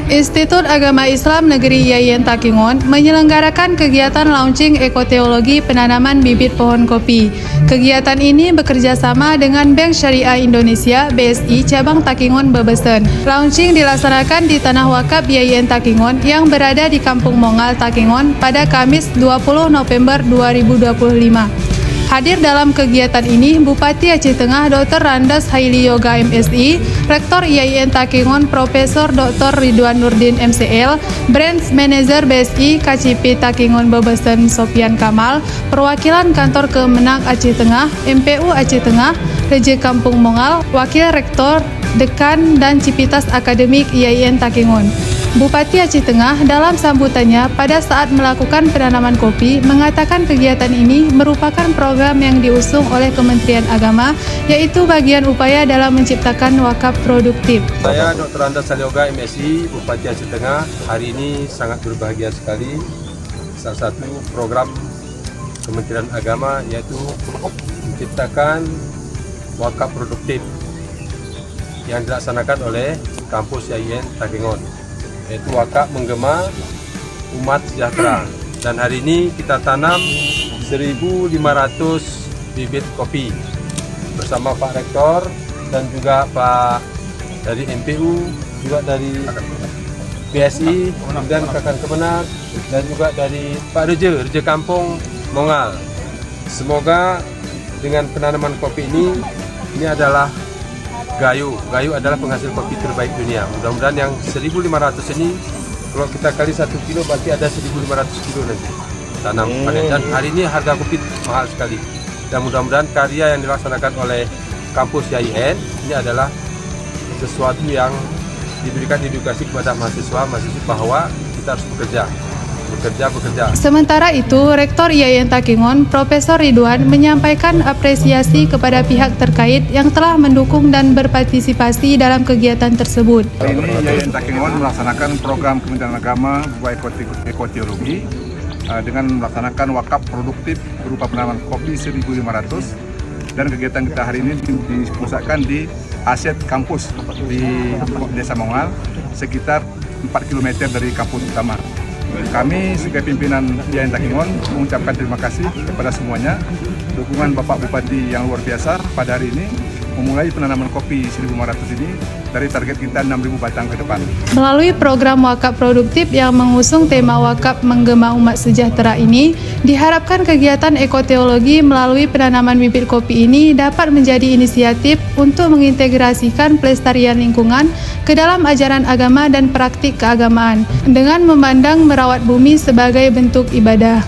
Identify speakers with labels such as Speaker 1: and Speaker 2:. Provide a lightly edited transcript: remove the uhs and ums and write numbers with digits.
Speaker 1: Institut Agama Islam Negeri Yayan Takengon menyelenggarakan kegiatan launching ekoteologi penanaman bibit pohon kopi. Kegiatan ini bekerja sama dengan Bank Syariah Indonesia (BSI) cabang Takengon Bebesen. Launching dilaksanakan di Tanah Wakaf Yayan Takengon yang berada di Kampung Mongal, Takengon pada Kamis 20 November 2025. Hadir dalam kegiatan ini Bupati Aceh Tengah Dr. Randes Haili Yoga MSI, Rektor IAIN Takengon Profesor Dr. Ridwan Nurdin MCL, Branch Manager BSI KCP Takengon Bebesen Sofian Kamal, perwakilan Kantor Kemenang Aceh Tengah, MPU Aceh Tengah, Reje Kampung Mongal, Wakil Rektor, Dekan dan Civitas Akademik IAIN Takengon. Bupati Aceh Tengah dalam sambutannya pada saat melakukan penanaman kopi mengatakan kegiatan ini merupakan program yang diusung oleh Kementerian Agama, yaitu bagian upaya dalam menciptakan wakaf produktif.
Speaker 2: Saya Dr. Randes Haili Yoga MSI, Bupati Aceh Tengah, hari ini sangat berbahagia sekali. Salah satu program Kementerian Agama yaitu menciptakan wakaf produktif yang dilaksanakan oleh kampus IAIN Takengon, yaitu wakaf menggema umat sejahtera. Dan hari ini kita tanam 1.500 bibit kopi bersama Pak Rektor dan juga Pak dari MPU, juga dari BSI dan Kakan Kemenang, dan juga dari Pak Reje Kampung Mongal. Semoga dengan penanaman kopi ini adalah Gayo adalah penghasil kopi terbaik dunia. Mudah-mudahan yang 1.500 ini, kalau kita kali 1 kilo berarti ada 1.500 kilo nanti tanam panen. Dan hari ini harga kopi mahal sekali. Dan mudah-mudahan karya yang dilaksanakan oleh kampus IAIN ini adalah sesuatu yang diberikan edukasi kepada mahasiswa bahwa kita harus bekerja.
Speaker 1: Sementara itu, Rektor IAIN Takengon, Profesor Ridwan, menyampaikan apresiasi kepada pihak terkait yang telah mendukung dan berpartisipasi dalam kegiatan tersebut.
Speaker 3: Hari ini IAIN Takengon melaksanakan program Kementerian Agama berupa ekoteologi dengan melaksanakan wakaf produktif berupa penanaman kopi 1.500, dan kegiatan kita hari ini dipusatkan di aset kampus di Desa Mongal, sekitar 4 km dari kampus utama. Kami sebagai pimpinan IAIN Takengon mengucapkan terima kasih kepada semuanya. Dukungan Bapak Bupati yang luar biasa pada hari ini memulai penanaman kopi 1.500 ini dari target kita 6.000 batang ke depan.
Speaker 1: Melalui program wakaf produktif yang mengusung tema wakaf menggema umat sejahtera ini, diharapkan kegiatan ekoteologi melalui penanaman bibit kopi ini dapat menjadi inisiatif untuk mengintegrasikan pelestarian lingkungan ke dalam ajaran agama dan praktik keagamaan dengan memandang merawat bumi sebagai bentuk ibadah.